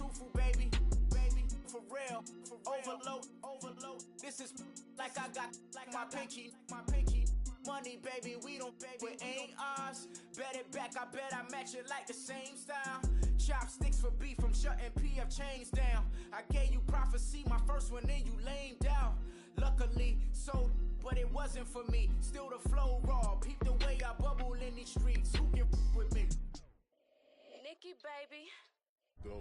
truthful, baby. For real, overload. This is like I got my pinky. Money, baby, we don't pay, it ain't ours. Bet it back, I bet I match it like the same style. Chopsticks for beef, I'm shutting PF chains down. I gave you prophecy, my first one, then you lamed out. Luckily, sold, but it wasn't for me. Still the flow raw, peep the way I bubble in these streets. Who can with me? Nikki, baby. Go.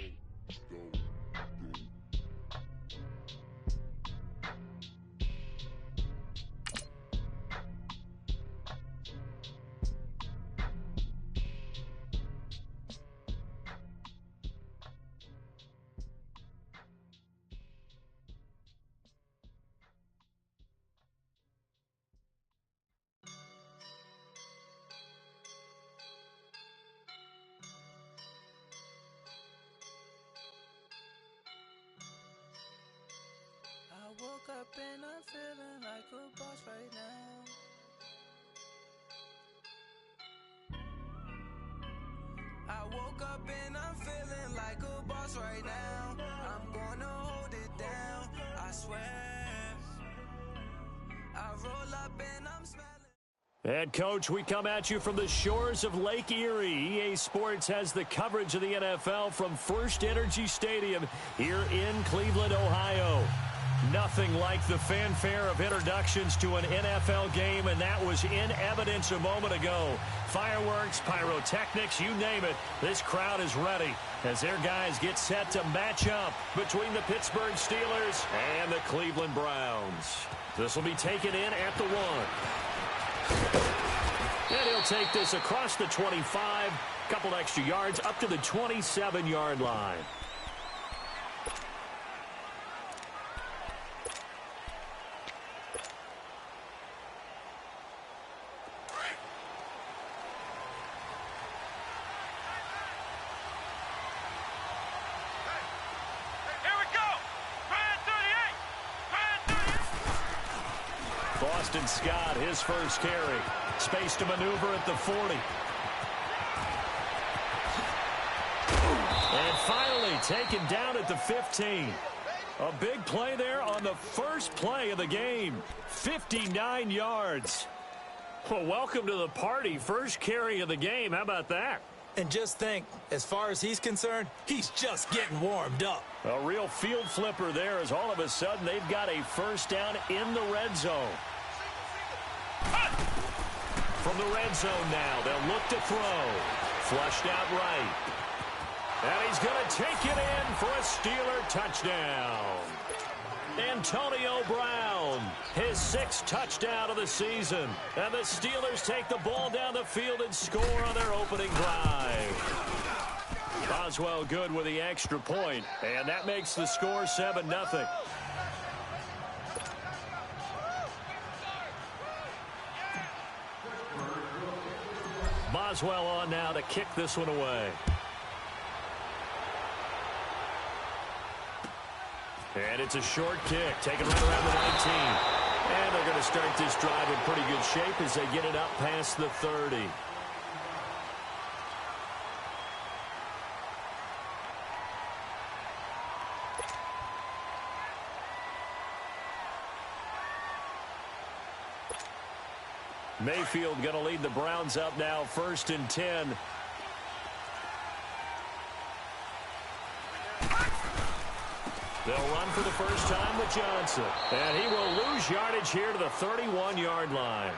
I woke up and I'm feeling like a boss right now. I woke up and I'm feeling like a boss right now. I'm gonna hold it down, I swear. I roll up and I'm smelling. And, Coach, we come at you from the shores of Lake Erie. EA Sports has the coverage of the NFL from First Energy Stadium here in Cleveland, Ohio. Nothing like the fanfare of introductions to an NFL game, and that was in evidence a moment ago. Fireworks, pyrotechnics, you name it. This crowd is ready as their guys get set to match up between the Pittsburgh Steelers and the Cleveland Browns. This will be taken in at the 1. And he'll take this across the 25, couple extra yards up to the 27-yard line. Boston Scott, his first carry. Space to maneuver at the 40. And finally taken down at the 15. A big play there on the first play of the game. 59 yards. Well, welcome to the party. First carry of the game. How about that? And just think, as far as he's concerned, he's just getting warmed up. A real field flipper there as all of a sudden they've got a first down in the red zone. From the red zone now, they'll look to throw. Flushed out right. And he's going to take it in for a Steeler touchdown. Antonio Brown, his 6th touchdown of the season. And the Steelers take the ball down the field and score on their opening drive. Boswell good with the extra point, and that makes the score 7-0. Boswell on now to kick this one away. And it's a short kick, taken right around the 19. And they're going to start this drive in pretty good shape as they get it up past the 30. Mayfield going to lead the Browns up now, 1st and 10. They'll run for the first time with Johnson. And he will lose yardage here to the 31-yard line.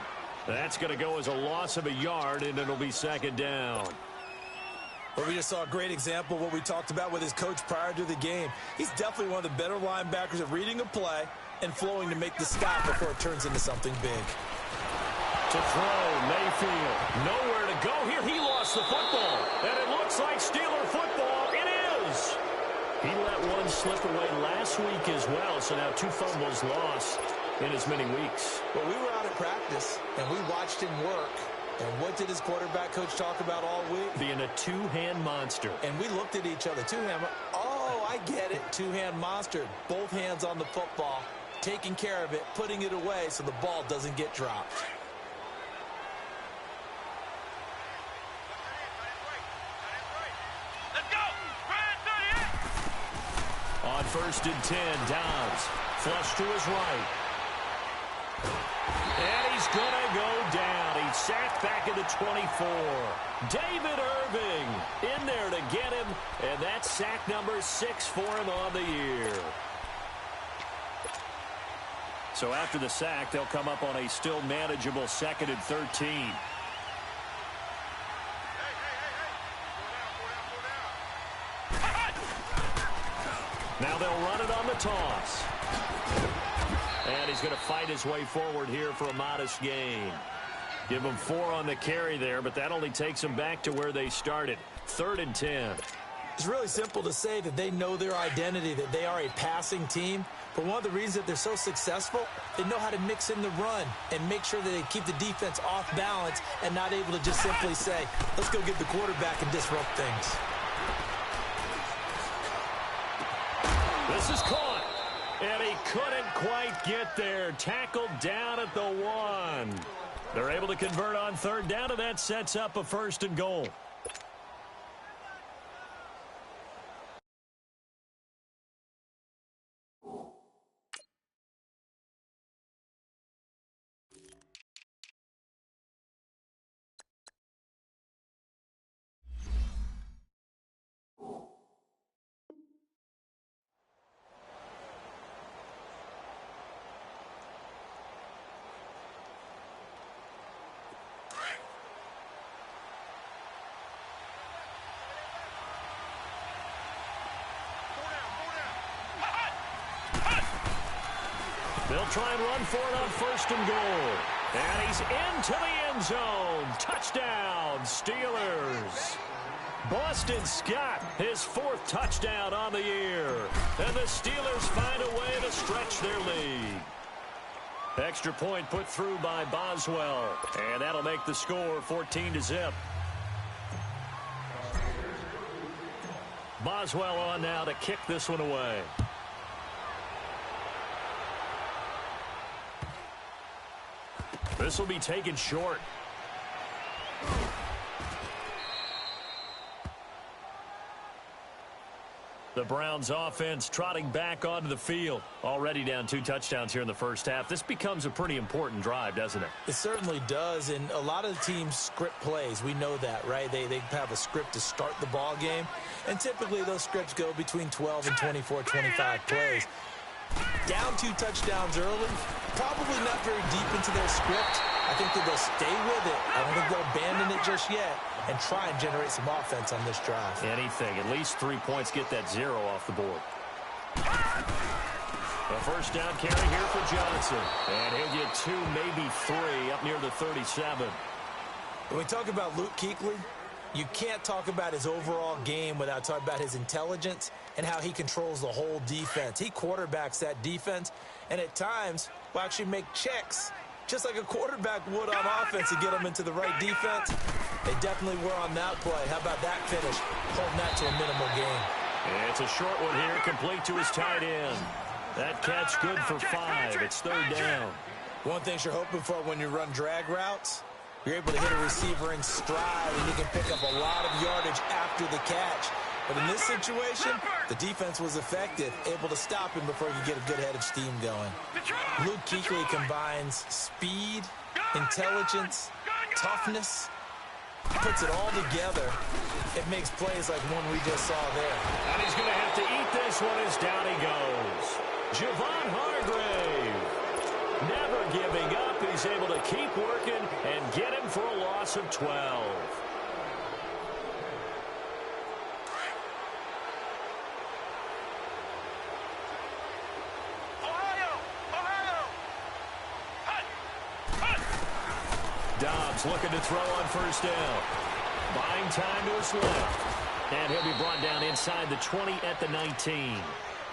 That's going to go as a loss of a yard, and it'll be 2nd down. Well, we just saw a great example of what we talked about with his coach prior to the game. He's definitely one of the better linebackers at reading a play and flowing to make the stop before it turns into something big. To throw, Mayfield. Nowhere to go here. He lost the football. And it looks like Steeler football. It is. He let one slip away last week as well, so now 2 fumbles lost in as many weeks. Well, we were out at practice, and we watched him work. And what did his quarterback coach talk about all week? Being a two-hand monster. And we looked at each other. Two-hand. Oh, I get it. Two-hand monster. Both hands on the football, taking care of it, putting it away so the ball doesn't get dropped. 1st and 10. Dobbs flush to his right. And he's going to go down. He's sacked back at the 24. David Irving in there to get him, and that's sack number 6 for him on the year. So after the sack, they'll come up on a still manageable 2nd and 13. Now they'll run it on the toss. And he's going to fight his way forward here for a modest gain. Give him 4 on the carry there, but that only takes them back to where they started. 3rd and 10. It's really simple to say that they know their identity, that they are a passing team. But one of the reasons that they're so successful, they know how to mix in the run and make sure that they keep the defense off balance and not able to just simply say, let's go get the quarterback and disrupt things. This is caught, and he couldn't quite get there. Tackled down at the 1. They're able to convert on 3rd down, and that sets up a 1st and goal. They'll try and run for it on 1st and goal. And he's into the end zone. Touchdown, Steelers. Boston Scott, his 4th touchdown on the year. And the Steelers find a way to stretch their lead. Extra point put through by Boswell. And that'll make the score 14-0. Boswell on now to kick this one away. This will be taken short. The Browns offense trotting back onto the field. Already down 2 touchdowns here in the first half. This becomes a pretty important drive, doesn't it? It certainly does, and a lot of the teams script plays. We know that, right? They have a script to start the ball game, and typically those scripts go between 12 and 24, 25 plays. Down 2 touchdowns early, probably not very deep into their script. I think that they'll stay with it. I don't think they'll abandon it just yet and try and generate some offense on this drive. Anything. At least 3 points. Get that 0 off the board. A 1st down carry here for Johnson. And he'll get 2, maybe 3 up near the 37. When we talk about Luke Kuechly, you can't talk about his overall game without talking about his intelligence and how he controls the whole defense. He quarterbacks that defense, and at times will actually make checks just like a quarterback would on offense to get them into the right defense. They definitely were on that play. How about that finish? Holding that to a minimal gain. And it's a short one here, complete to his tight end. That catch good for 5. It's 3rd down. One thing you're hoping for when you run drag routes, you're able to hit a receiver in stride, and you can pick up a lot of yardage after the catch. But in this situation, the defense was effective, able to stop him before he could get a good head of steam going. Luke Kuechly combines speed, intelligence, toughness, puts it all together. It makes plays like one we just saw there. And he's going to have to eat this one as down he goes. Javon Hargrave, never giving up. He's able to keep working and get him for a loss of 12. Dobbs looking to throw on 1st down. Buying time to his left. And he'll be brought down inside the 20 at the 19.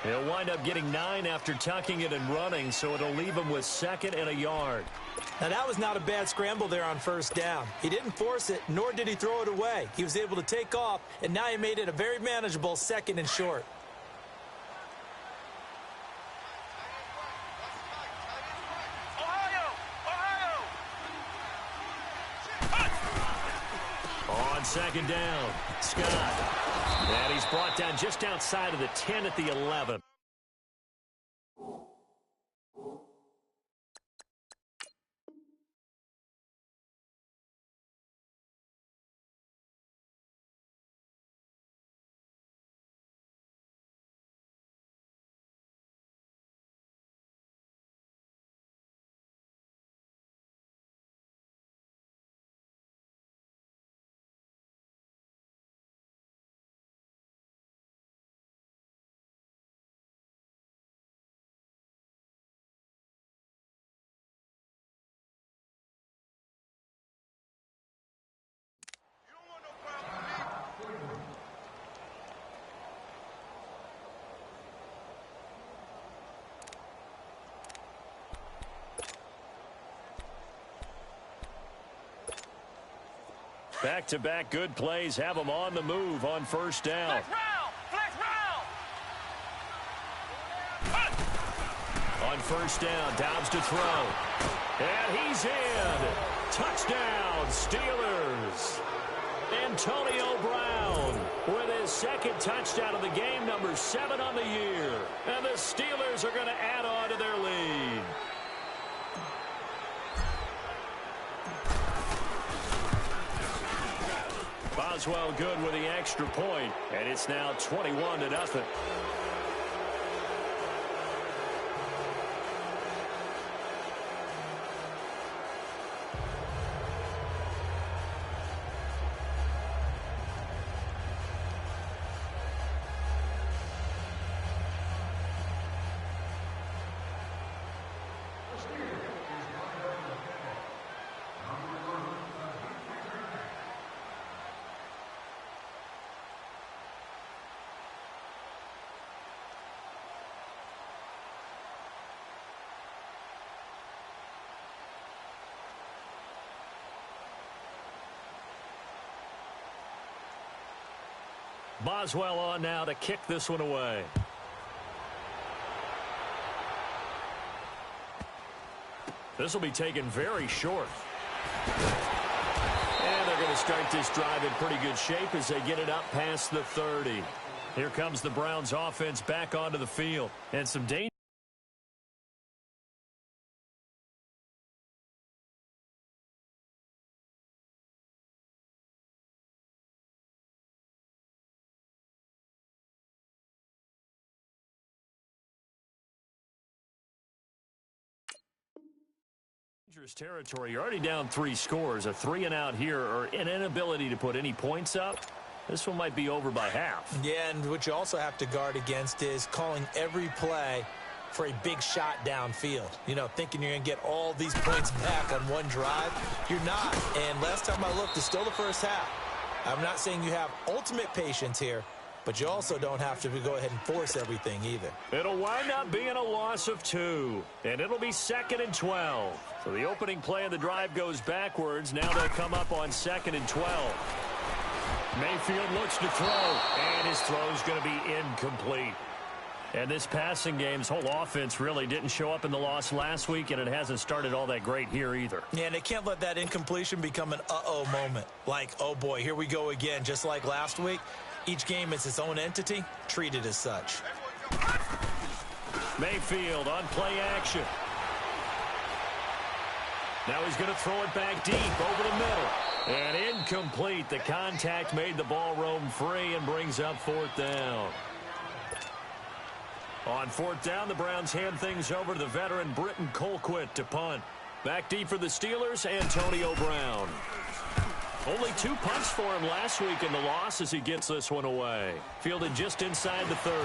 He'll wind up getting 9 after tucking it and running, so it'll leave him with 2nd and a yard. Now, that was not a bad scramble there on 1st down. He didn't force it, nor did he throw it away. He was able to take off, and now he made it a very manageable 2nd and short. On 2nd down, Scott. And he's brought down just outside of the 10 at the 11. Back-to-back good plays have them on the move on first down. On first down, Dobbs to throw. And he's in. Touchdown, Steelers. Antonio Brown with his second touchdown of the game, number 7 on the year. And the Steelers are going to add on to their lead. Boswell good with the extra point, and it's now 21-0. Boswell on now to kick this one away. This will be taken very short. And they're going to start this drive in pretty good shape as they get it up past the 30. Here comes the Browns offense back onto the field. And some danger. Territory. You're already down 3 scores. A 3-and-out here or an inability to put any points up. This one might be over by half. Yeah, and what you also have to guard against is calling every play for a big shot downfield. You know, thinking you're going to get all these points back on one drive. You're not. And last time I looked, it's still the first half. I'm not saying you have ultimate patience here, but you also don't have to go ahead and force everything either. It'll wind up being a loss of 2, and it'll be 2nd and 12. So the opening play of the drive goes backwards. Now they'll come up on 2nd and 12. Mayfield looks to throw, and his throw's going to be incomplete. And this passing game's whole offense really didn't show up in the loss last week, and it hasn't started all that great here either. Yeah, and they can't let that incompletion become an uh-oh moment. Like, oh boy, here we go again, just like last week. Each game is its own entity, treated as such. Mayfield on play action. Now he's going to throw it back deep over the middle. And incomplete. The contact made the ball roam free and brings up 4th down. On 4th down, the Browns hand things over to the veteran Britton Colquitt to punt. Back deep for the Steelers, Antonio Brown. Only 2 punts for him last week in the loss as he gets this one away. Fielded just inside the 30.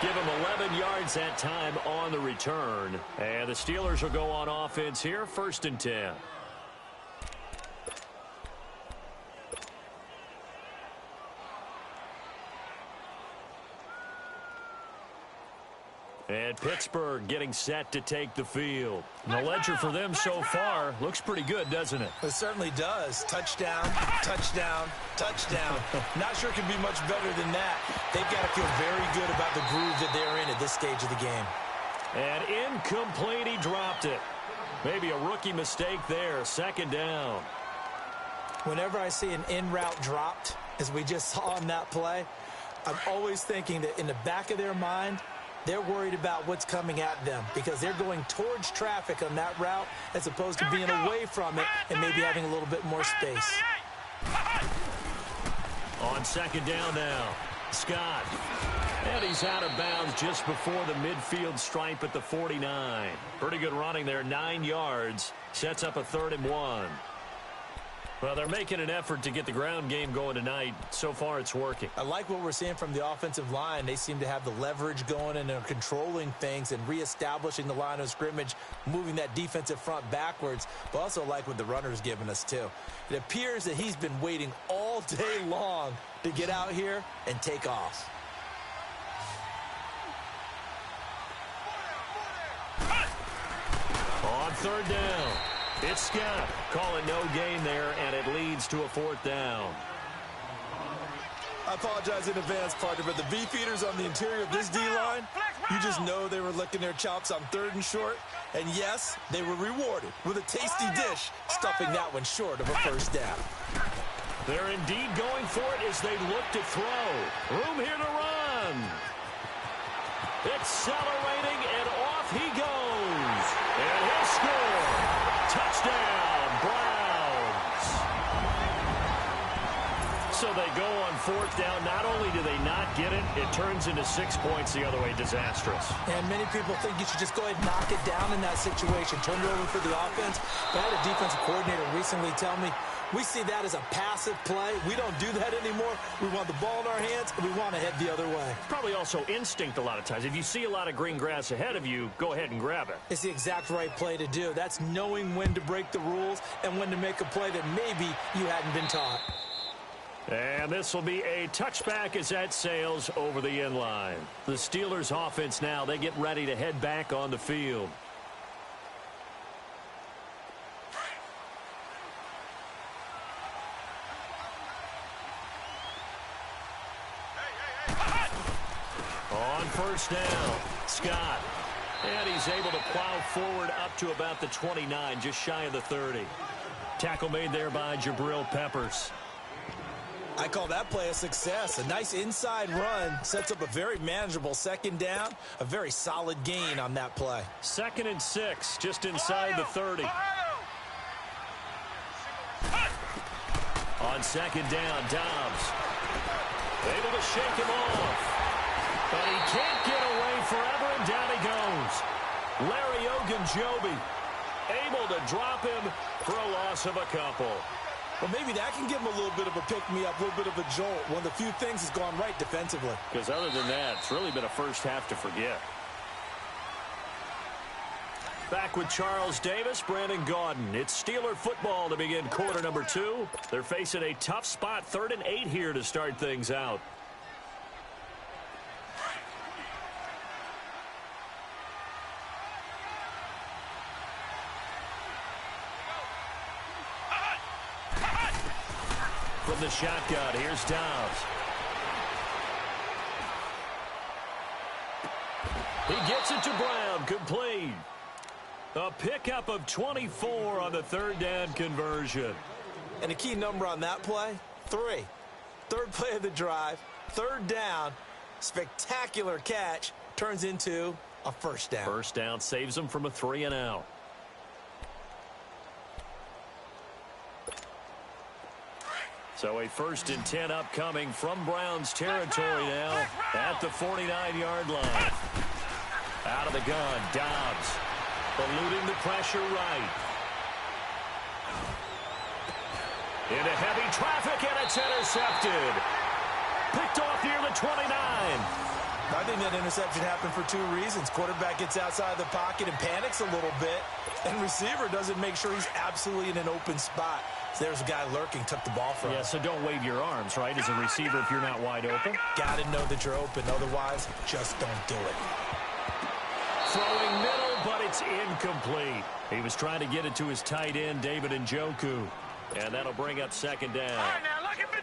Give him 11 yards that time on the return. And the Steelers will go on offense here, 1st and 10. And Pittsburgh getting set to take the field. And the ledger for them so far looks pretty good, doesn't it? It certainly does. Touchdown, touchdown, touchdown. Not sure it can be much better than that. They've got to feel very good about the groove that they're in at this stage of the game. And incomplete, he dropped it. Maybe a rookie mistake there, 2nd down. Whenever I see an in-route dropped, as we just saw on that play, I'm always thinking that in the back of their mind, they're worried about what's coming at them because they're going towards traffic on that route as opposed to being away from it and maybe having a little bit more space. On 2nd down now, Scott. And he's out of bounds just before the midfield stripe at the 49. Pretty good running there, 9 yards. Sets up a 3rd and 1. Well, they're making an effort to get the ground game going tonight. So far, it's working. I like what we're seeing from the offensive line. They seem to have the leverage going and they're controlling things and reestablishing the line of scrimmage, moving that defensive front backwards, but also like what the runner's giving us, too. It appears that he's been waiting all day long to get out here and take off. On 3rd down. It's Scott. Call it no gain there, and it leads to a 4th down. I apologize in advance, partner, but the beefeaters on the interior of this D-line, you just know they were licking their chops on 3rd and short. And yes, they were rewarded with a tasty dish, stuffing that one short of a 1st down. They're indeed going for it as they look to throw. Room here to run. Accelerating, and off he goes. And he'll score. Touchdown, Browns. So they go on 4th down. Not only do they not get it, it turns into 6 points the other way. Disastrous. And many people think you should just go ahead and knock it down in that situation. Turn it over for the offense. But I had a defensive coordinator recently tell me, we see that as a passive play. We don't do that anymore. We want the ball in our hands, and we want to head the other way. Probably also instinct a lot of times. If you see a lot of green grass ahead of you, go ahead and grab it. It's the exact right play to do. That's knowing when to break the rules and when to make a play that maybe you hadn't been taught. And this will be a touchback as that sails over the end line. The Steelers offense now, they get ready to head back on the field. On 1st down, Scott. And he's able to plow forward up to about the 29, just shy of the 30. Tackle made there by Jabril Peppers. I call that play a success. A nice inside run sets up a very manageable 2nd down. A very solid gain on that play. 2nd and 6, just inside the 30. On 2nd down, Dobbs. Able to shake him off. But he can't get away forever, and down he goes. Larry Ogunjobi able to drop him for a loss of a couple. Well, maybe that can give him a little bit of a pick-me-up, a little bit of a jolt. One of the few things has gone right defensively. Because other than that, it's really been a first half to forget. Back with Charles Davis, Brandon Gaudin. It's Steeler football to begin quarter number 2. They're facing a tough spot, 3rd and 8 here to start things out. From the shotgun, here's Dobbs. He gets it to Brown, complete. A pickup of 24 on the 3rd down conversion. And a key number on that play, 3. 3rd play of the drive, 3rd down, spectacular catch, turns into a 1st down. 1st down saves him from a 3 and out. So a 1st and 10 upcoming from Browns territory now at the 49-yard line. Out of the gun, Dobbs eluding the pressure right. Into heavy traffic, and it's intercepted. Picked off near the 29. I think that interception happened for 2 reasons. Quarterback gets outside the pocket and panics a little bit, and receiver doesn't make sure he's absolutely in an open spot. There's a guy lurking, took the ball from him. Yeah, so don't wave your arms, right, as a receiver if you're not wide open. Got to know that you're open. Otherwise, just don't do it. Throwing middle, but it's incomplete. He was trying to get it to his tight end, David Njoku. And that'll bring up 2nd down.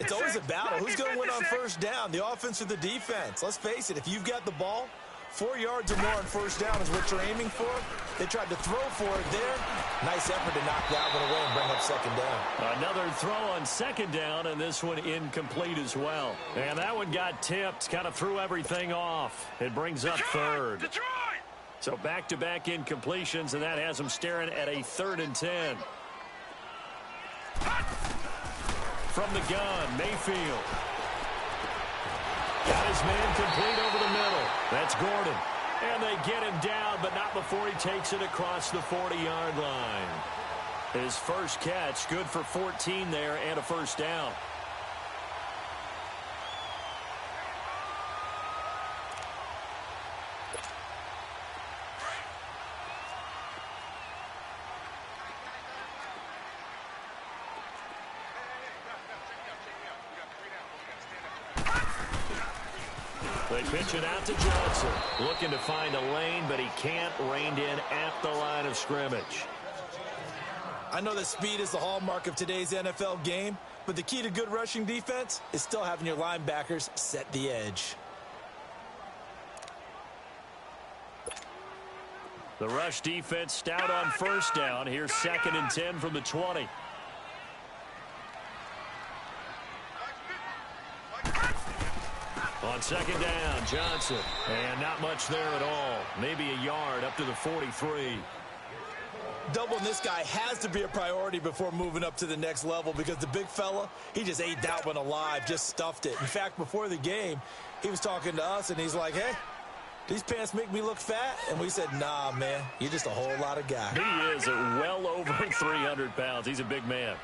It's always a battle. Who's going to win on 1st down, the offense or the defense? Let's face it, if you've got the ball, 4 yards or more on 1st down is what you're aiming for. They tried to throw for it there. Nice effort to knock that one away and bring up 2nd down. Another throw on 2nd down, and this one incomplete as well. And that one got tipped, kind of threw everything off. It brings up 3rd. So back-to-back incompletions, and that has them staring at a 3rd and 10. From the gun, Mayfield. Got his man complete over the middle. That's Gordon. And they get him down, but not before he takes it across the 40-yard line. His first catch, good for 14 there and a 1st down. They pitch it out to Johnson. Looking to find a lane, but he can't. Reined in at the line of scrimmage. I know that speed is the hallmark of today's NFL game, but the key to good rushing defense is still having your linebackers set the edge. The rush defense stout on first down. Here's 2nd and 10 from the 20. On 2nd down, Johnson. And not much there at all. Maybe a yard up to the 43. Doubling this guy has to be a priority before moving up to the next level because the big fella, he just ate that one alive, just stuffed it. In fact, before the game, he was talking to us, and he's like, hey, these pants make me look fat? And we said, nah, man, you're just a whole lot of guy. He is at well over 300 pounds. He's a big man.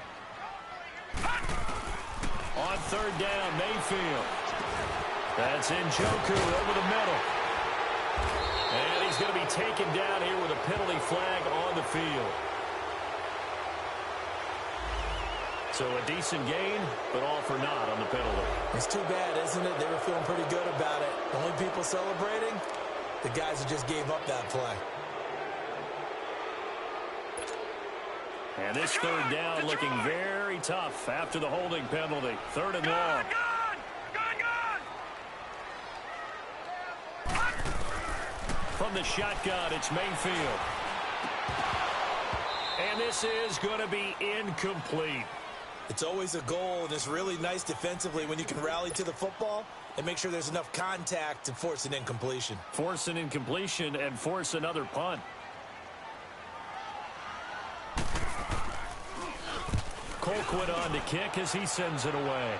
On 3rd down, Mayfield. That's Njoku over the middle. And he's going to be taken down here with a penalty flag on the field. So a decent gain, but all for naught on the penalty. It's too bad, isn't it? They were feeling pretty good about it. The only people celebrating, the guys who just gave up that play. And this 3rd down looking very tough after the holding penalty. 3rd and long. From the shotgun, it's Mayfield. And this is going to be incomplete. It's always a goal, and it's really nice defensively when you can rally to the football and make sure there's enough contact to force an incompletion. Force an incompletion and force another punt. Colquitt on to kick as he sends it away.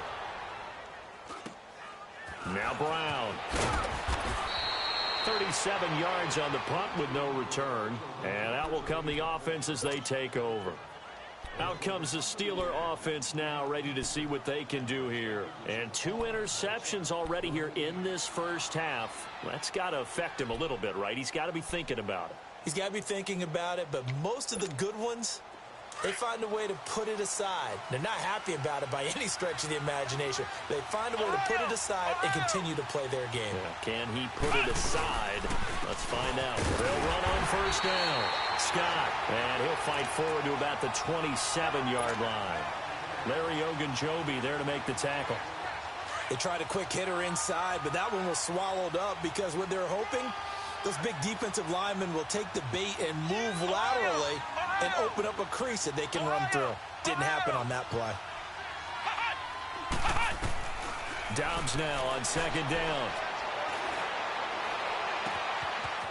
Now Brown. 37 yards on the punt with no return. And out will come the offense as they take over. Out comes the Steeler offense now, ready to see what they can do here. And 2 interceptions already here in this first half. That's got to affect him a little bit, right? He's got to be thinking about it. He's got to be thinking about it, but most of the good ones, they find a way to put it aside. They're not happy about it by any stretch of the imagination. They find a way to put it aside and continue to play their game. Yeah, can he put it aside? Let's find out. They'll run on first down. Scott, and he'll fight forward to about the 27-yard line. Larry Ogunjobi there to make the tackle. They tried a quick hitter inside, but that one was swallowed up because what they're hoping, those big defensive linemen will take the bait and move laterally and open up a crease that they can run through. Didn't happen on that play. Dobbs now on 2nd down.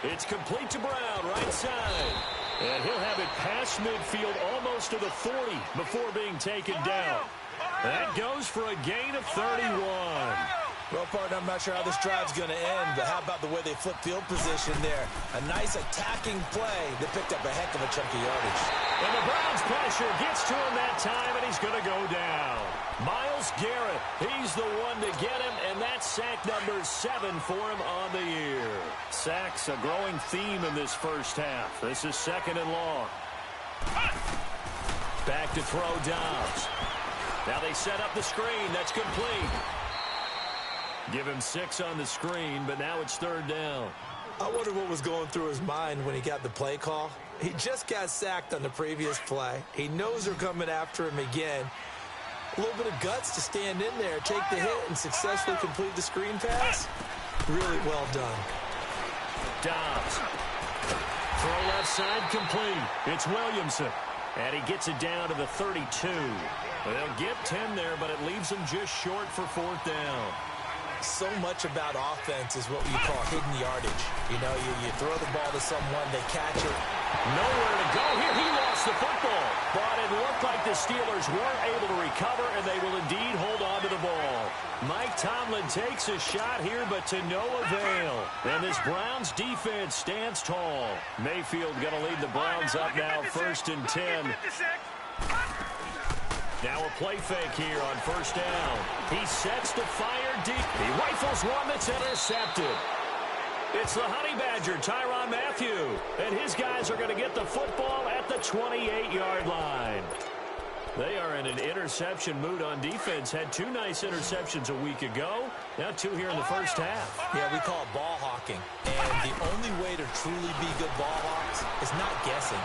It's complete to Brown, right side. And he'll have it past midfield almost to the 40 before being taken down. That goes for a gain of 31. Well, partner, I'm not sure how this drive's going to end, but how about the way they flip field position there? A nice attacking play that picked up a heck of a chunk of yardage. And the Browns pressure gets to him that time, and he's going to go down. Myles Garrett, he's the one to get him, and that's sack number 7 for him on the year. Sacks a growing theme in this first half. This is 2nd and long. Back to throw Dobbs. Now they set up the screen. That's complete. Give him 6 on the screen, but now it's 3rd down. I wonder what was going through his mind when he got the play call. He just got sacked on the previous play. He knows they're coming after him again. A little bit of guts to stand in there, take the hit, and successfully complete the screen pass. Really well done. Dobbs. Throw left side complete. It's Williamson. And he gets it down to the 32. They'll get 10 there, but it leaves him just short for 4th down. So much about offense is what you call hidden yardage. You know, you throw the ball to someone, they catch it. Nowhere to go here. He lost the football. But it looked like the Steelers weren't able to recover, and they will indeed hold on to the ball. Mike Tomlin takes a shot here, but to no avail. And this Browns defense stands tall. Mayfield going to lead the Browns up now, 1st and 10. Now a play fake here on 1st down. He sets to fire deep. He rifles one that's intercepted. It's the Honey Badger, Tyrann Mathieu. And his guys are going to get the football at the 28-yard line. They are in an interception mood on defense. Had 2 nice interceptions a week ago. Now 2 here in the first half. Yeah, we call it ball hawking. And the only way to truly be good ball hawks is not guessing.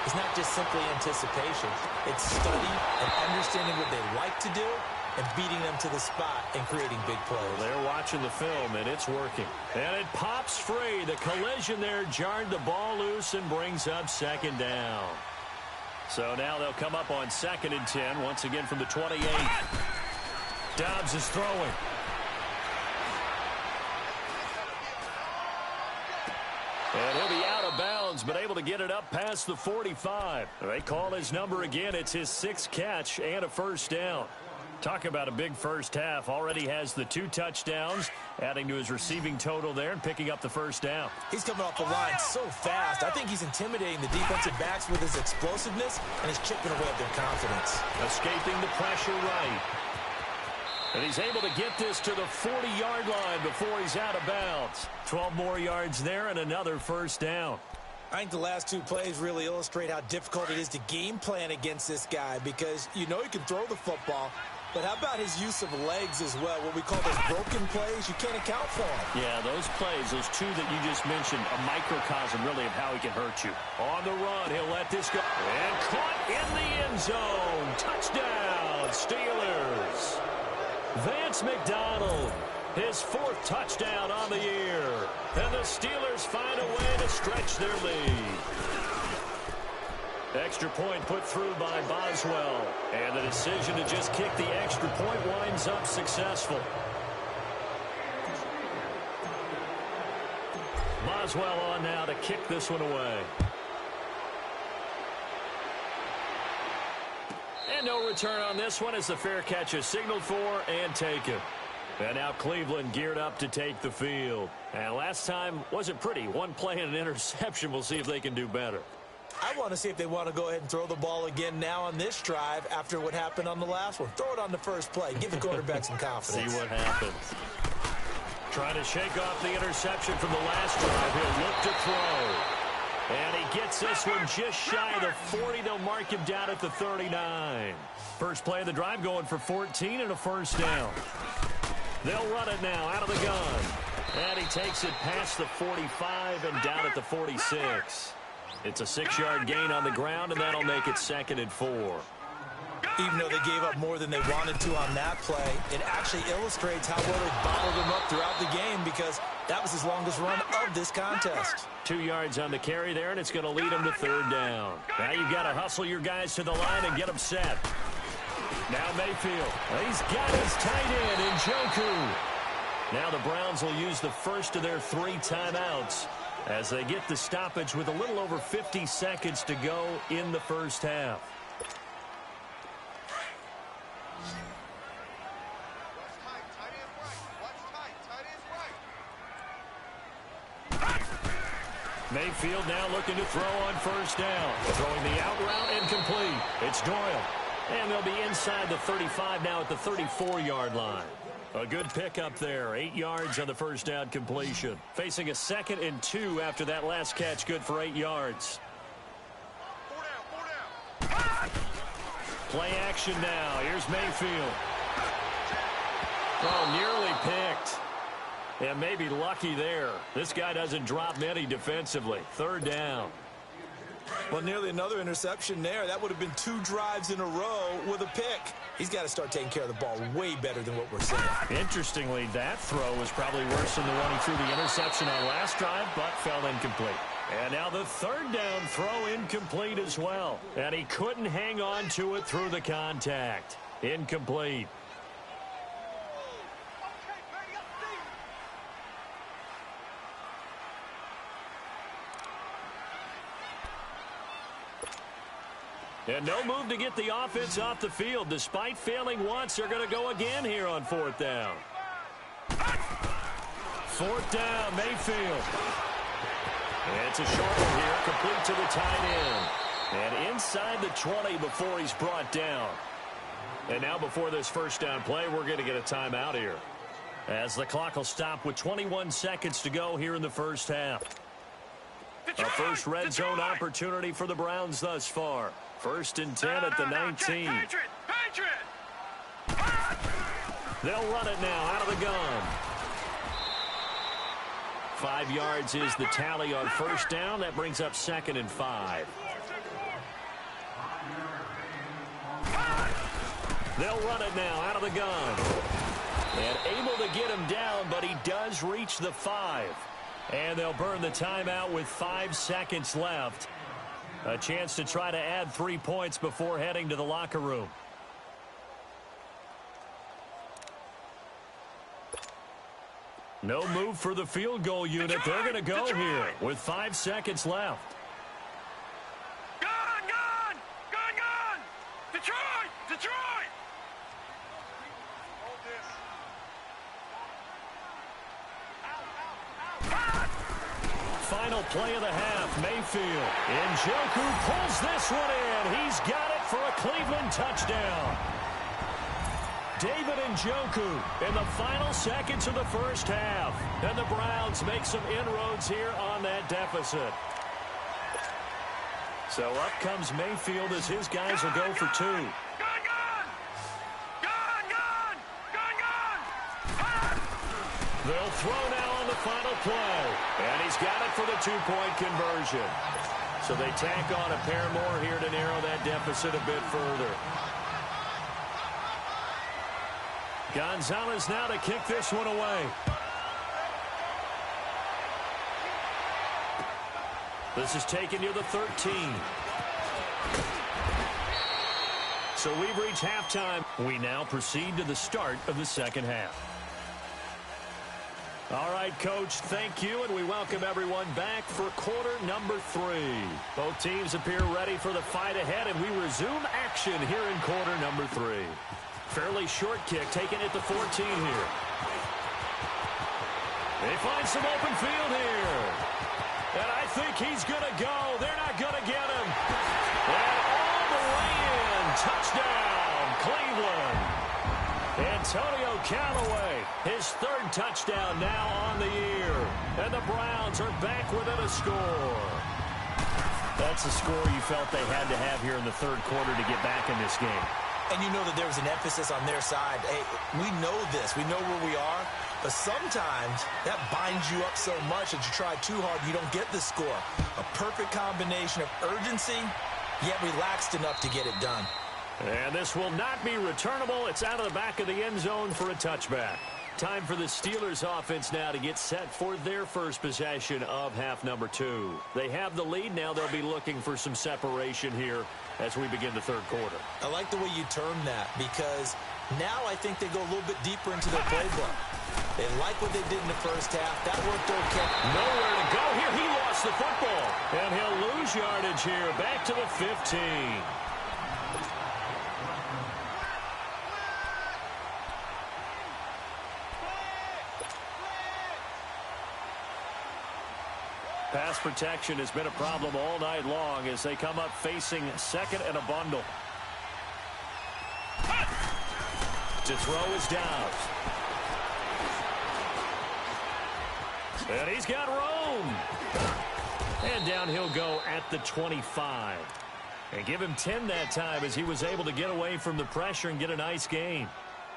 is not just simply anticipation. It's study and understanding what they like to do and beating them to the spot and creating big plays. Well, they're watching the film, and it's working. And it pops free. The collision there jarred the ball loose and brings up second down. So now they'll come up on 2nd and 10, once again from the 28. Dobbs is throwing. And he'll be out of bounds, but able to get it up past the 45. They call his number again. It's his 6th catch and a first down. Talk about a big first half. Already has the 2 touchdowns, adding to his receiving total there and picking up the first down. He's coming off the line so fast. I think he's intimidating the defensive backs with his explosiveness and his chipping away at their confidence. Escaping the pressure right. And he's able to get this to the 40-yard line before he's out of bounds. 12 more yards there and another first down. I think the last 2 plays really illustrate how difficult it is to game plan against this guy because you know he can throw the football, but how about his use of legs as well? What we call those broken plays, you can't account for them. Yeah, those plays, those 2 that you just mentioned, a microcosm really of how he can hurt you. On the run, he'll let this go. And caught in the end zone. Touchdown, Steelers. Vance McDonald, his 4th touchdown on the year. And the Steelers find a way to stretch their lead. Extra point put through by Boswell. And the decision to just kick the extra point winds up successful. Boswell on now to kick this one away. And no return on this one as the fair catch is signaled for and taken. And now Cleveland geared up to take the field. And last time wasn't pretty. 1 play and an interception. We'll see if they can do better. I want to see if they want to go ahead and throw the ball again now on this drive after what happened on the last one. Throw it on the first play. Give the quarterback some confidence. See what happens. Trying to shake off the interception from the last drive. He'll look to throw. And he gets this one just shy of the 40. They'll mark him down at the 39. First play of the drive going for 14 and a first down. They'll run it now out of the gun. And he takes it past the 45 and down at the 46. It's a 6-yard gain on the ground, and that'll make it 2nd and 4. Even though they gave up more than they wanted to on that play, it actually illustrates how well they bottled him up throughout the game because that was his longest run of this contest. 2 yards on the carry there, and it's going to lead him to 3rd down. Now you've got to hustle your guys to the line and get them set. Now Mayfield. He's got his tight end in Njoku. Now the Browns will use the first of their 3 timeouts as they get the stoppage with a little over 50 seconds to go in the first half. Mayfield now looking to throw on first down. Throwing the out route incomplete. It's Doyle. And they'll be inside the 35 now at the 34-yard line. A good pickup there. 8 yards on the first down completion. Facing a 2nd and 2 after that last catch. Good for 8 yards. Play action now. Here's Mayfield. Oh, nearly picked. And maybe lucky there. This guy doesn't drop many defensively. 3rd down. Well, nearly another interception there. That would have been 2 drives in a row with a pick. He's got to start taking care of the ball way better than what we're seeing. Interestingly, that throw was probably worse than the one he threw the interception on last drive, but fell incomplete. And now the 3rd down throw incomplete as well. And he couldn't hang on to it through the contact. Incomplete. And no move to get the offense off the field. Despite failing once, they're going to go again here on 4th down. 4th down, Mayfield. And it's a short one here, complete to the tight end. And inside the 20 before he's brought down. And now before this first down play, we're going to get a timeout here, as the clock will stop with 21 seconds to go here in the first half. A first red zone opportunity for the Browns thus far. 1st and 10 at the 19. They'll run it now out of the gun. 5 yards is the tally on first down. That brings up 2nd and 5. They'll run it now out of the gun. And able to get him down, but he does reach the 5. And they'll burn the timeout with 5 seconds left. A chance to try to add 3 points before heading to the locker room. No move for the field goal unit. They're going to go here with 5 seconds left. Gun! Detroit! Hold this. Final play of the half, Mayfield. Njoku pulls this one in. He's got it for a Cleveland touchdown. David Njoku in the final seconds of the first half. And the Browns make some inroads here on that deficit. So up comes Mayfield as his guys will go for 2. They'll throw now on the final play. And he's got it for the 2-point conversion. So they tack on a pair more here to narrow that deficit a bit further. Gonzalez now to kick this one away. This is taken near the 13. So we've reached halftime. We now proceed to the start of the second half. All right, Coach, thank you, and we welcome everyone back for quarter number 3. Both teams appear ready for the fight ahead, and we resume action here in quarter number 3. Fairly short kick taken at the 14 here. They find some open field here. And I think he's going to go. They're not going to get him. And all the way in. Touchdown, Cleveland. Antonio Callaway, his 3rd touchdown now on the year. And the Browns are back within a score. That's a score you felt they had to have here in the 3rd quarter to get back in this game. And you know that there was an emphasis on their side. Hey, we know this. We know where we are. But sometimes that binds you up so much that you try too hard, you don't get the score. A perfect combination of urgency, yet relaxed enough to get it done. And this will not be returnable. It's out of the back of the end zone for a touchback. Time for the Steelers offense now to get set for their first possession of half number 2. They have the lead. Now they'll be looking for some separation here as we begin the 3rd quarter. I like the way you term that because now I think they go a little bit deeper into their playbook. They like what they did in the first half. That worked okay. Nowhere to go here. He lost the football. And he'll lose yardage here. Back to the 15. Pass protection has been a problem all night long as they come up facing 2nd and a bundle. To throw is Downs. And he's got room. And down he'll go at the 25. And give him 10 that time as he was able to get away from the pressure and get a nice gain.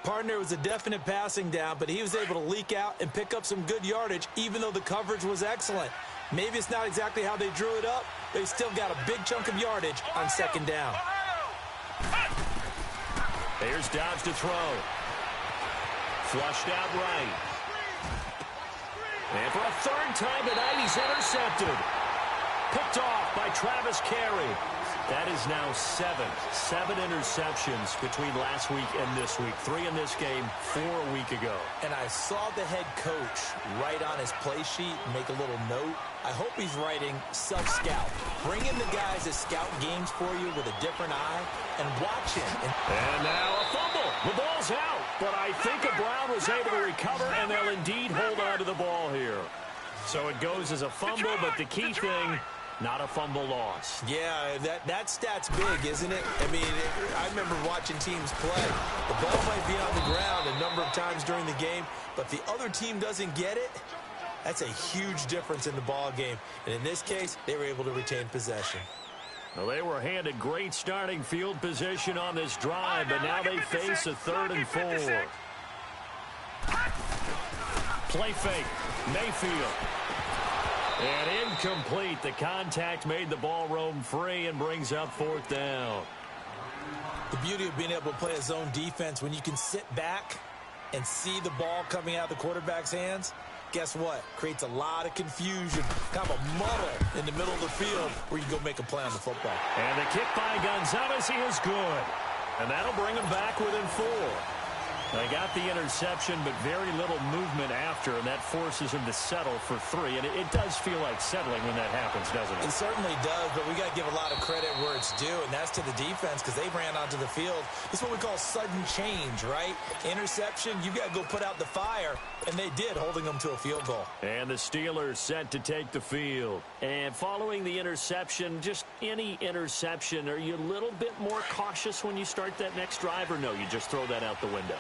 Partner was a definite passing down, but he was able to leak out and pick up some good yardage even though the coverage was excellent. Maybe it's not exactly how they drew it up. They still got a big chunk of yardage on 2nd down. Here's Dodge to throw. Flushed out right. And for a 3rd time tonight, he's intercepted. Picked off by Travis Carey. That is now 7 interceptions between last week and this week. 3 in this game, 4 a week ago. And I saw the head coach write on his play sheet, make a little note. I hope he's writing self-scout. Bring in the guys that scout games for you with a different eye and watch him. And now a fumble. The ball's out. But I think a Brown was able to recover, and they'll indeed hold on to the ball here. So it goes as a fumble, but the key thing, not a fumble loss. Yeah, that stat's big, isn't it? I mean, I remember watching teams play. The ball might be on the ground a number of times during the game, but the other team doesn't get it. That's a huge difference in the ball game. And in this case, they were able to retain possession. Well, they were handed great starting field position on this drive, but now they face a 3rd and 4. Play fake. Mayfield. And incomplete. The contact made the ball roam free and brings up 4th down. The beauty of being able to play a zone defense, when you can sit back and see the ball coming out of the quarterback's hands, guess what? Creates a lot of confusion, kind of a muddle in the middle of the field where you go make a play on the football. And the kick by Gonzalez, he is good. And that'll bring him back within 4. They got the interception, but very little movement after, and that forces him to settle for 3. And it does feel like settling when that happens, doesn't it? It certainly does, but we got to give a lot of credit where it's due, and that's to the defense because they ran onto the field. This is what we call sudden change, right? Interception, you got to go put out the fire, and they did, holding them to a field goal. And the Steelers set to take the field. And following the interception, just any interception, are you a little bit more cautious when you start that next drive, or no, you just throw that out the window?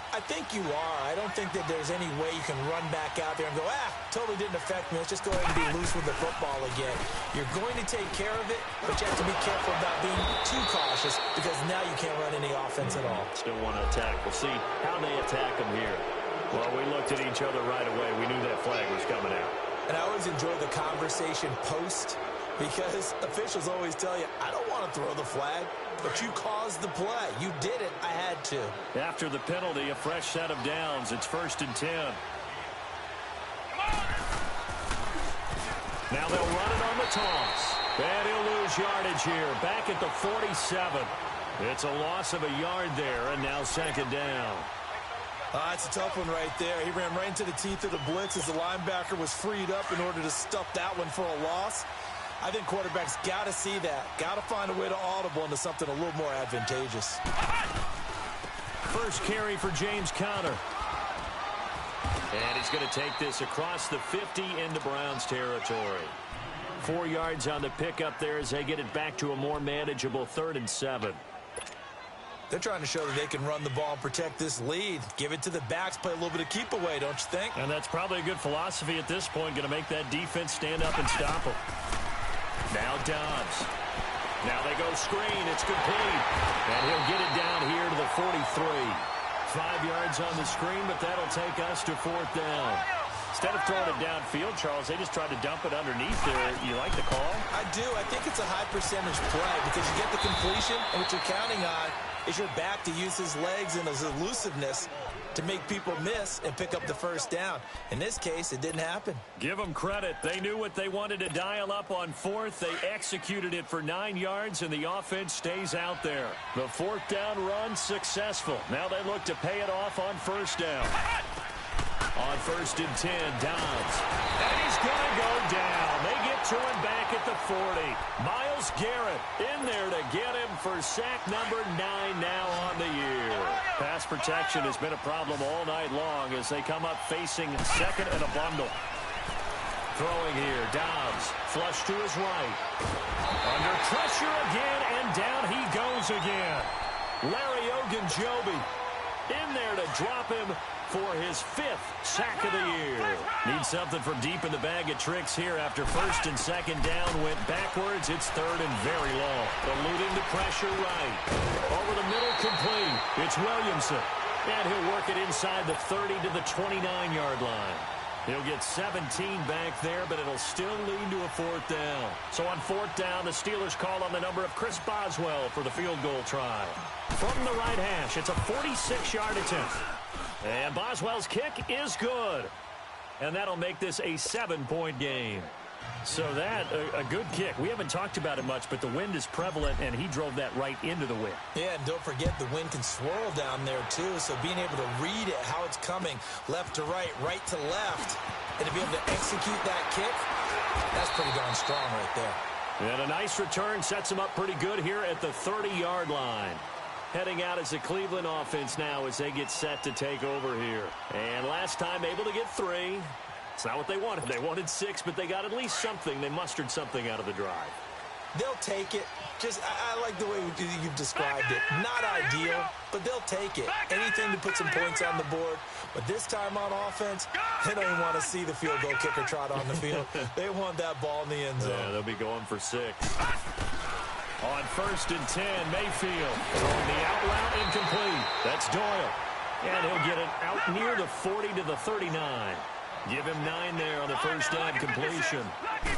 I think you are. I don't think that there's any way you can run back out there and go, totally didn't affect me. Let's just go ahead and be loose with the football again. You're going to take care of it, but you have to be careful about being too cautious because now you can't run any offense at all. Still want to attack. We'll see how they attack them here. Well, we looked at each other right away. We knew that flag was coming out. And I always enjoy the conversation post because officials always tell you, I don't want to throw the flag. But you caused the play. You did it. I had to. After the penalty, a fresh set of downs. It's 1st and 10. Now they'll run it on the toss. And he'll lose yardage here. Back at the 47. It's a loss of a yard there, and now 2nd down. It's a tough one right there. He ran right into the teeth of the blitz as the linebacker was freed up in order to stuff that one for a loss. I think quarterbacks got to see that. Got to find a way to audible into something a little more advantageous. First carry for James Conner. And he's going to take this across the 50 into Browns territory. 4 yards on the pickup there as they get it back to a more manageable 3rd and 7. They're trying to show that they can run the ball and protect this lead. Give it to the backs, play a little bit of keep away, don't you think? And that's probably a good philosophy at this point, going to make that defense stand up and stop them. Now Dobbs. Now they go screen. It's complete. And he'll get it down here to the 43. 5 yards on the screen, but that'll take us to 4th down. Instead of throwing it downfield, Charles, they just tried to dump it underneath there. You like the call? I do. I think it's a high percentage play because you get the completion, and what you're counting on is your back to use his legs and his elusiveness to make people miss and pick up the 1st down. In this case, it didn't happen. Give them credit. They knew what they wanted to dial up on 4th. They executed it for 9 yards, and the offense stays out there. The 4th down run successful. Now they look to pay it off on 1st down. On 1st and 10, Dobbs. And he's going to go down. They get to him back at the 40. Myles Garrett in there to get him for sack number 9 now on the year. Pass protection has been a problem all night long as they come up facing 2nd and a bundle. Throwing here, Dobbs, flush to his right. Under pressure again, and down he goes again. Larry Ogunjobi in there to drop him for his 5th sack of the year. Needs something from deep in the bag of tricks here after 1st and 2nd down went backwards. It's 3rd and very long. Eluding the pressure right. Over the middle complete. It's Williamson. And he'll work it inside the 30 to the 29-yard line. He'll get 17 back there, but it'll still lead to a 4th down. So on 4th down, the Steelers call on the number of Chris Boswell for the field goal try. From the right hash, it's a 46-yard attempt. And Boswell's kick is good. And that'll make this a 7-point game. So that, a good kick. We haven't talked about it much, but the wind is prevalent, and he drove that right into the wind. Yeah, and don't forget the wind can swirl down there, too. So being able to read it, how it's coming, left to right to left, and to be able to execute that kick, that's pretty darn strong right there. And a nice return sets him up pretty good here at the 30-yard line. Heading out as the Cleveland offense now as they get set to take over here. And last time able to get 3. It's not what they wanted. They wanted 6, but they got at least something. They mustered something out of the drive. They'll take it. Just, I like the way you've described it. Not ideal, but they'll take it. Anything to put some points on the board. But this time on offense, they don't even want to see the field goal kicker trot on the field. They want that ball in the end zone. Yeah, they'll be going for 6. On 1st and 10, Mayfield throwing the out route incomplete. That's Doyle. And he'll get it out near the 40 to the 39. Give him 9 there on the first down completion.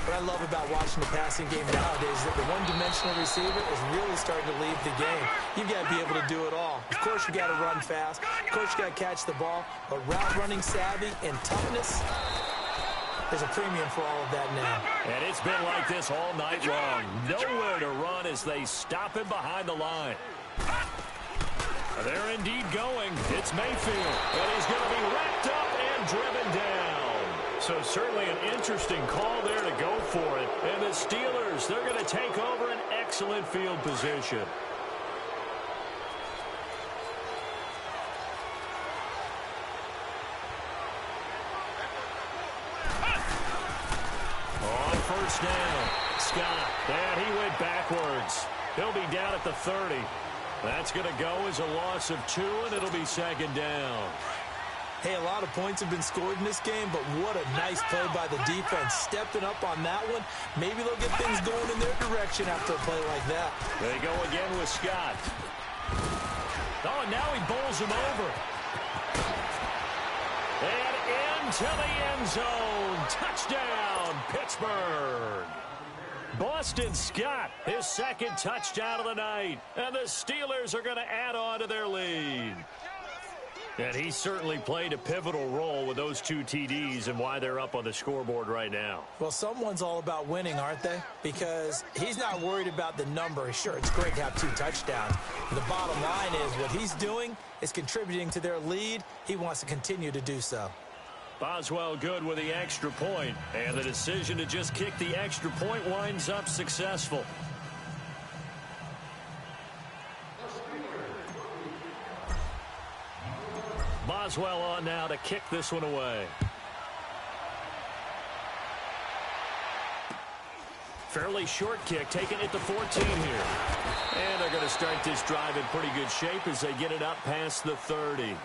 What I love about watching the passing game nowadays is that the one-dimensional receiver is really starting to leave the game. You've got to be able to do it all. Of course, you got to run fast. Of course, you got to catch the ball. But route running savvy and toughness, there's a premium for all of that now. And it's been like this all night long. Nowhere to run as they stop him behind the line. They're indeed going. It's Mayfield. And he's going to be wrapped up and driven down. So certainly an interesting call there to go for it. And the Steelers, they're going to take over an excellent field position. On first down, Scott. And he went backwards. He'll be down at the 30. That's going to go as a loss of 2, and it'll be second down. Hey, a lot of points have been scored in this game, but what a nice play by the defense. Stepping up on that one. Maybe they'll get things going in their direction after a play like that. They go again with Scott. Oh, and now he bowls him over. And into the end zone. Touchdown, Pittsburgh. Boston Scott, his second touchdown of the night. And the Steelers are going to add on to their lead. And he certainly played a pivotal role with those 2 TDs and why they're up on the scoreboard right now. Well, someone's all about winning, aren't they? Because he's not worried about the number. Sure, it's great to have 2 touchdowns. The bottom line is what he's doing is contributing to their lead. He wants to continue to do so. Boswell good with the extra point, and the decision to just kick the extra point winds up successful. Boswell on now to kick this one away. Fairly short kick, taking it to 14 here. And they're going to start this drive in pretty good shape as they get it up past the 30.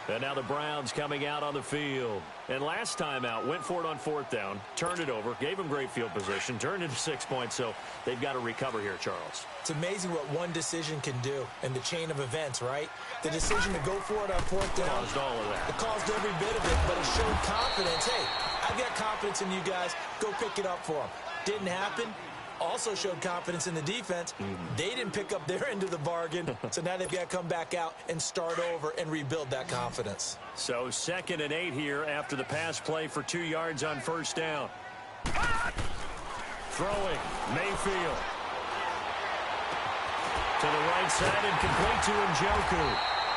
And now the Browns coming out on the field. And last time out, went for it on 4th down, turned it over, gave them great field position, turned into 6 points, so they've got to recover here, Charles. It's amazing what one decision can do in the chain of events, right? The decision to go for it on 4th down. Caused all of that. It caused every bit of it, but it showed confidence. Hey, I've got confidence in you guys. Go pick it up for them. Didn't happen. Also showed confidence in the defense. They didn't pick up their end of the bargain, so now they've got to come back out and start over and rebuild that confidence. So 2nd and 8 here after the pass play for 2 yards on 1st down. Throwing, Mayfield. To the right side and complete to Njoku.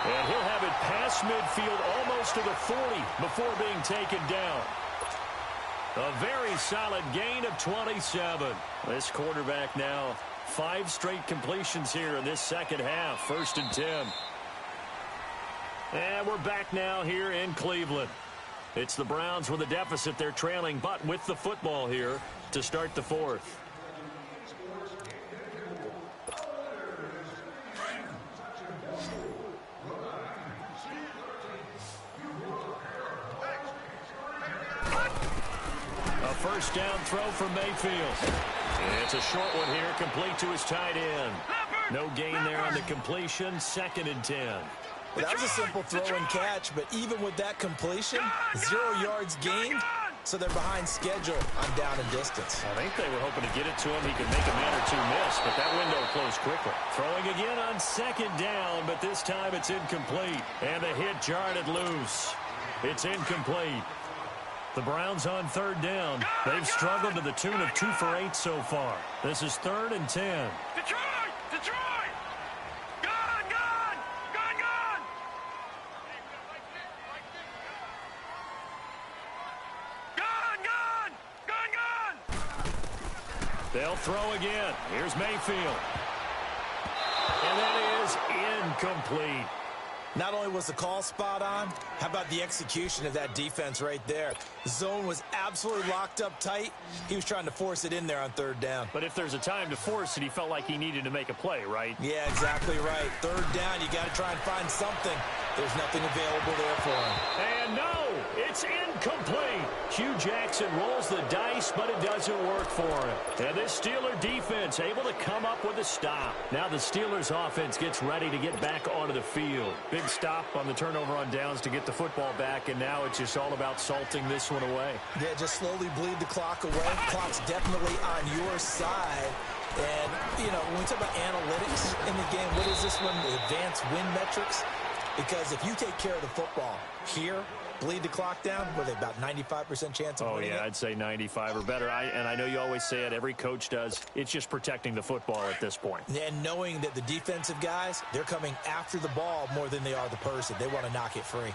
And he'll have it past midfield almost to the 40 before being taken down. A very solid gain of 27. This quarterback now 5 straight completions here in this second half. 1st and 10. And we're back now here in Cleveland. It's the Browns with a deficit. They're trailing, but with the football here to start the 4th. First down throw from Mayfield. It's a short one here, complete to his tight end. No gain there on the completion, 2nd and 10. Well, that was a simple throw and catch, but even with that completion, 0 yards gained, so they're behind schedule on down and distance. I think they were hoping to get it to him. He could make a man or 2 miss, but that window closed quickly. Throwing again on 2nd down, but this time it's incomplete. And the hit jarred it loose. It's incomplete. The Browns on 3rd down. They've struggled to the tune of 2 for 8 so far. This is 3rd and 10. Detroit! Detroit! Gone! Gone! Gone! Gone! Gone! Gone! Gone! Gone! They'll throw again. Here's Mayfield. And that is incomplete. Not only was the call spot on, how about the execution of that defense right there? The zone was absolutely locked up tight. He was trying to force it in there on 3rd down. But if there's a time to force it, he felt like he needed to make a play, right? Yeah, exactly right. 3rd down, you got to try and find something. There's nothing available there for him. And no, It's incomplete. Hugh Jackson rolls the dice, but it doesn't work for him. And this Steeler defense able to come up with a stop. Now the Steelers offense gets ready to get back onto the field. Big stop on the turnover on downs to get the football back, and now it's just all about salting this one away. Yeah, just slowly bleed the clock away. Clock's definitely on your side. And, you know, when we talk about analytics in the game, what is this one? The advanced win metrics? Because if you take care of the football here, bleed the clock down, were they about 95% chance of winning it? I'd say 95 or better. And I know you always say it, every coach does. It's just protecting the football at this point. And knowing that the defensive guys, they're coming after the ball more than they are the person. They want to knock it free.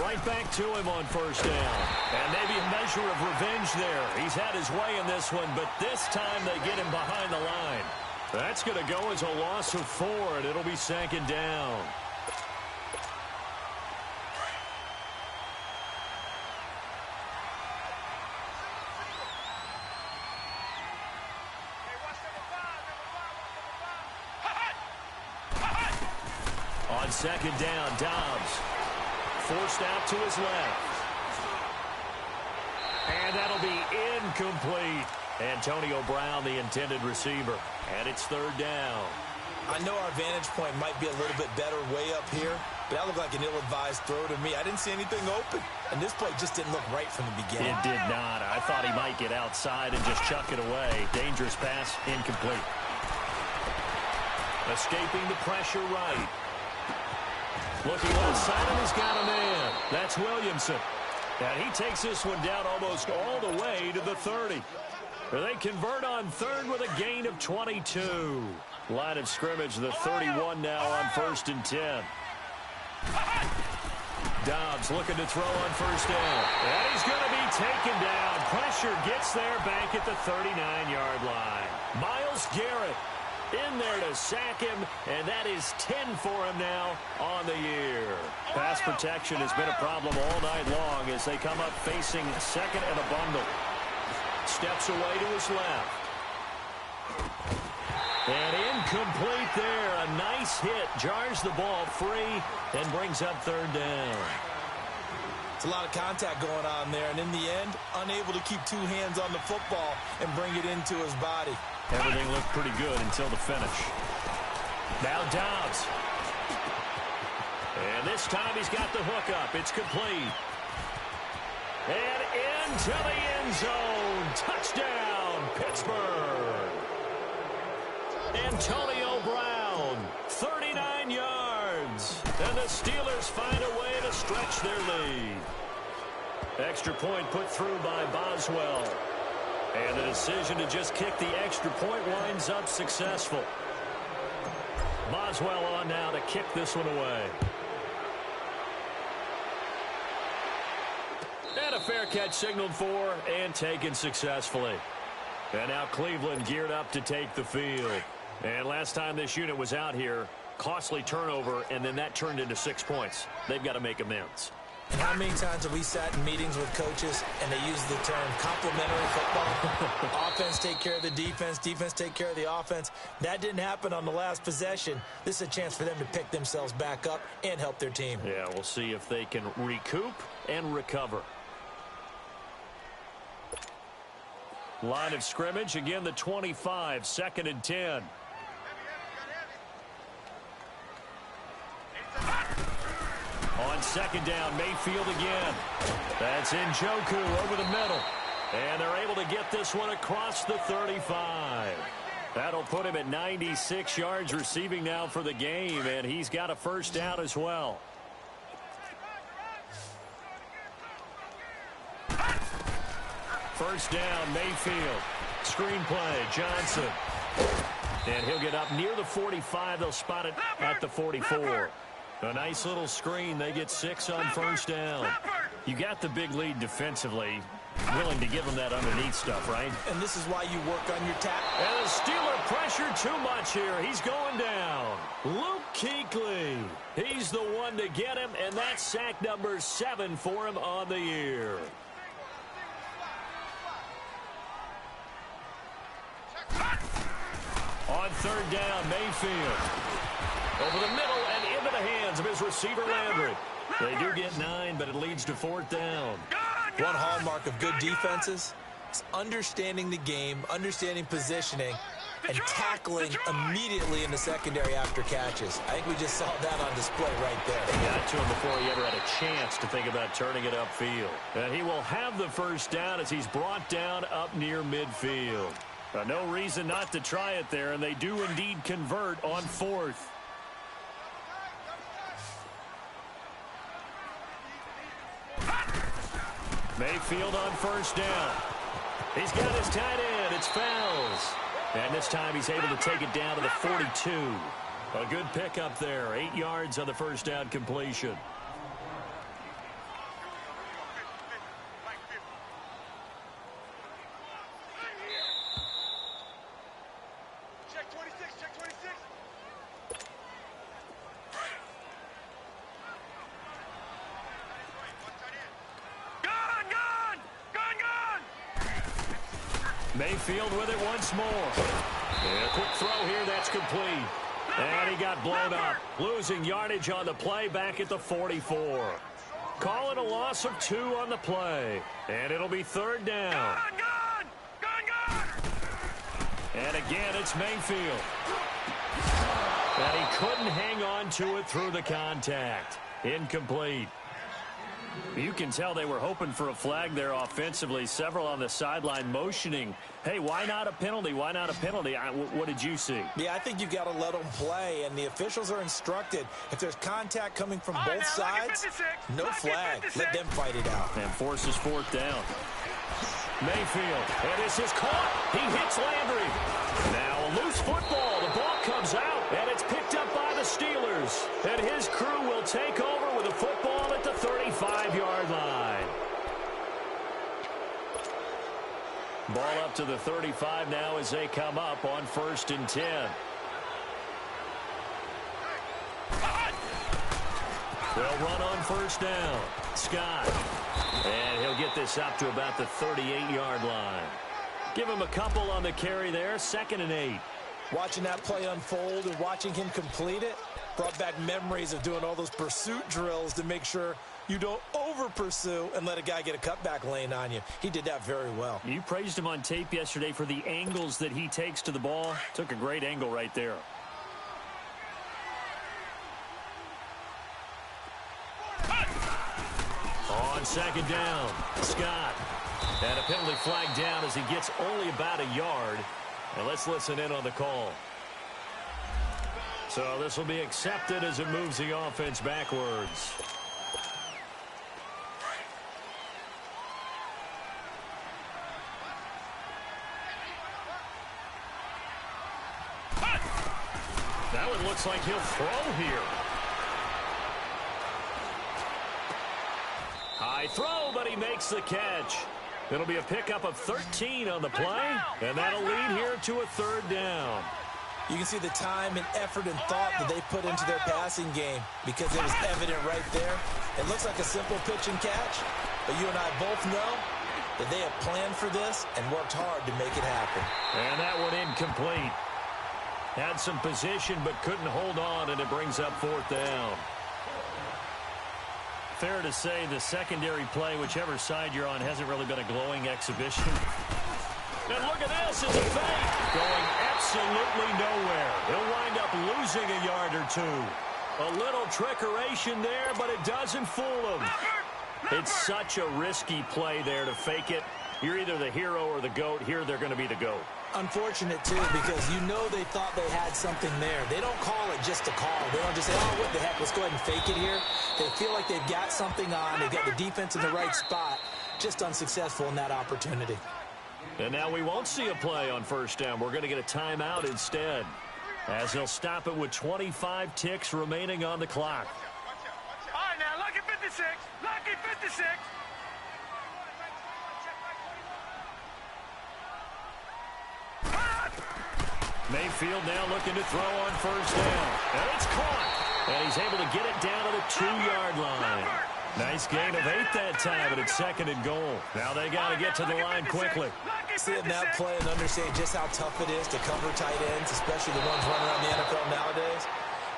Right back to him on first down. And maybe a measure of revenge there. He's had his way in this one, but this time they get him behind the line. That's going to go as a loss of 4, and it'll be second down. On second down, Dobbs forced out to his left. And that'll be incomplete. Antonio Brown, the intended receiver. And it's third down. I know our vantage point might be a little bit better way up here, but that looked like an ill-advised throw to me. I didn't see anything open, and this play just didn't look right from the beginning. It did not. I thought he might get outside and just chuck it away. Dangerous pass, incomplete. Escaping the pressure right. Looking left side, and he's got a man. That's Williamson. And he takes this one down almost all the way to the 30. They convert on third with a gain of 22. Line of scrimmage, the 31 now on first and 10. Dobbs looking to throw on first down. And he's going to be taken down. Pressure gets there back at the 39-yard line. Myles Garrett in there to sack him, and that is 10 for him now on the year. Pass protection has been a problem all night long as they come up facing second and a bundle. Steps away to his left. And incomplete there. A nice hit. Jars the ball free and brings up third down. It's a lot of contact going on there, and in the end, unable to keep two hands on the football and bring it into his body. Everything looked pretty good until the finish. Now Dobbs. And this time he's got the hook up. It's complete. And into the end zone. Touchdown, Pittsburgh. Antonio Brown, 39 yards. And the Steelers find a way to stretch their lead. Extra point put through by Boswell. And the decision to just kick the extra point winds up successful. Boswell on now to kick this one away. And a fair catch signaled for and taken successfully. And now Cleveland geared up to take the field. And last time this unit was out here, costly turnover, and then that turned into 6 points. They've got to make amends. And how many times have we sat in meetings with coaches and they use the term complementary football? Offense take care of the defense, defense take care of the offense. That didn't happen on the last possession. This is a chance for them to pick themselves back up and help their team. Yeah, we'll see if they can recoup and recover. Line of scrimmage, again the 25, second and 10. On second down, Mayfield again. That's Njoku over the middle. And they're able to get this one across the 35. That'll put him at 96 yards receiving now for the game, and he's got a first down as well. First down, Mayfield. Screen play, Johnson. And he'll get up near the 45. They'll spot it at the 44. A nice little screen. They get 6 on first down. You got the big lead defensively. Willing to give them that underneath stuff, right? And this is why you work on your tackle. And the Steeler pressure too much here. He's going down. Luke Kuechly. He's the one to get him, and that's sack number 7 for him on the year. On third down, Mayfield. Over the middle and into the hands of his receiver, Landry. They do get 9, but it leads to 4th down. One hallmark of good defenses is understanding the game, understanding positioning, and tackling immediately in the secondary after catches. I think we just saw that on display right there. They got to him before he ever had a chance to think about turning it upfield. And he will have the first down as he's brought down up near midfield. No reason not to try it there, and they do indeed convert on 4th. Mayfield on first down. He's got his tight end. It's Fells. And this time he's able to take it down to the 42. A good pickup there. 8 yards on the first down completion. Check 26, check 26. Mayfield with it once more. And a quick throw here, that's complete. And he got blown up. Losing yardage on the play back at the 44. Calling a loss of 2 on the play. And it'll be 3rd down. And again, it's Mayfield. And he couldn't hang on to it through the contact. Incomplete. You can tell they were hoping for a flag there offensively. Several on the sideline motioning. Hey, why not a penalty? Why not a penalty? What did you see? Yeah, I think you've got to let them play, and the officials are instructed. If there's contact coming from both sides, no flag. Let them fight it out. And forces 4th down. Mayfield, and this is caught. He hits Landry. Now a loose football. The ball comes out, and it's picked up by the Steelers. And his crew will take over with a football at the 35-yard line. Ball up to the 35 now as they come up on 1st and 10. They'll run on first down. Scott. And he'll get this up to about the 38-yard line. Give him a couple on the carry there. 2nd and 8. Watching that play unfold and watching him complete it brought back memories of doing all those pursuit drills to make sure you don't over-pursue and let a guy get a cutback lane on you. He did that very well. You praised him on tape yesterday for the angles that he takes to the ball. Took a great angle right there. On 2nd down, Scott. And a penalty flag down as he gets only about a yard. And let's listen in on the call. So this will be accepted as it moves the offense backwards. That one looks like he'll throw here. High throw, but he makes the catch. It'll be a pickup of 13 on the play, and that'll lead here to a 3rd down. You can see the time and effort and thought that they put into their passing game because it was evident right there. It looks like a simple pitch and catch, but you and I both know that they have planned for this and worked hard to make it happen. And that one incomplete. Had some position but couldn't hold on, and it brings up 4th down. Fair to say the secondary play, whichever side you're on, hasn't really been a glowing exhibition. And look at this, it's a fake. Going absolutely nowhere. He'll wind up losing a yard or 2. A little trickeration there, but it doesn't fool him. It's such a risky play there to fake it. You're either the hero or the GOAT. Here they're going to be the GOAT. Unfortunate, too, because you know they thought they had something there. They don't call it just a call. They don't just say, oh, what the heck, let's go ahead and fake it here. They feel like they've got something on. They've got the defense in the right spot. Just unsuccessful in that opportunity. And now we won't see a play on first down. We're going to get a timeout instead, as they'll stop it with 25 ticks remaining on the clock. All right, now, lucky 56. Lucky 56. Mayfield now looking to throw on first down. And it's caught. And he's able to get it down to the 2-yard line. Nice gain of 8 that time, but it's 2nd and goal. Now they got to get to the line quickly. Seeing that play and understand just how tough it is to cover tight ends, especially the ones running around the NFL nowadays.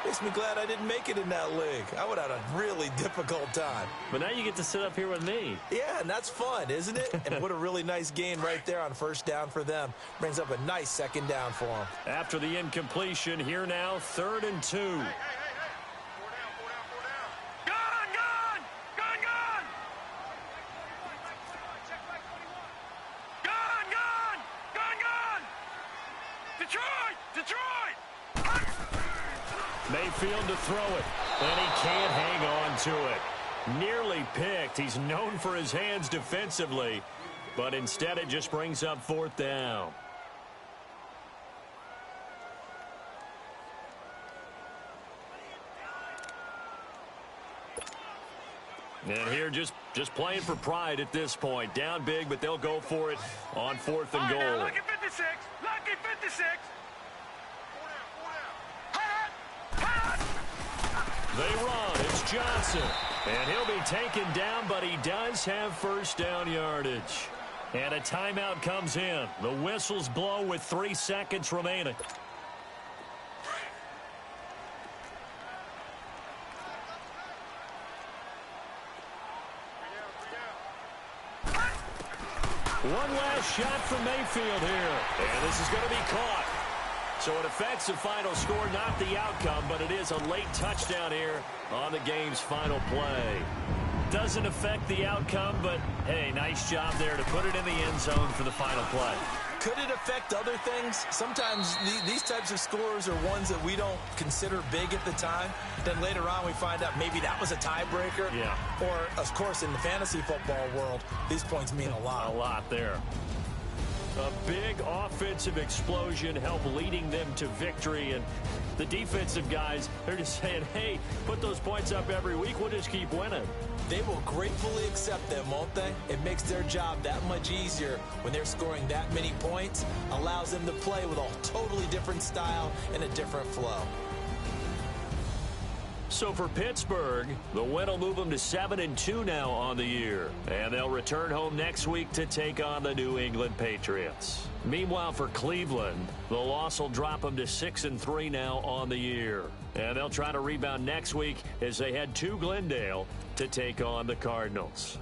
Makes me glad I didn't make it in that league. I would have had a really difficult time. But now you get to sit up here with me. Yeah, and that's fun, isn't it? And what a really nice gain right there on first down for them. Brings up a nice second down for them. After the incompletion, here now, 3rd and 2. Gun! Gun! Gun! Gun! Gun! Gun! Gun! Gun! Detroit! Detroit! Mayfield to throw it, and he can't hang on to it. Nearly picked. He's known for his hands defensively, but instead it just brings up 4th down. And here just playing for pride at this point. Down big, but they'll go for it on 4th and goal. Now, lucky 56! Lucky 56! They run. It's Johnson. And he'll be taken down, but he does have first down yardage. And a timeout comes in. The whistles blow with 3 seconds remaining. One last shot from Mayfield here. And this is going to be caught. So it affects the final score, not the outcome, but it is a late touchdown here on the game's final play. Doesn't affect the outcome, but, hey, nice job there to put it in the end zone for the final play. Could it affect other things? Sometimes these types of scores are ones that we don't consider big at the time. Then later on we find out maybe that was a tiebreaker. Yeah. Or, of course, in the fantasy football world, these points mean a lot. A lot there. A big offensive explosion helped leading them to victory. And the defensive guys, they're just saying, hey, put those points up every week. We'll just keep winning. They will gratefully accept them, won't they? It makes their job that much easier when they're scoring that many points. Allows them to play with a totally different style and a different flow. So for Pittsburgh, the win will move them to 7-2 now on the year. And they'll return home next week to take on the New England Patriots. Meanwhile, for Cleveland, the loss will drop them to 6-3 now on the year. And they'll try to rebound next week as they head to Glendale to take on the Cardinals.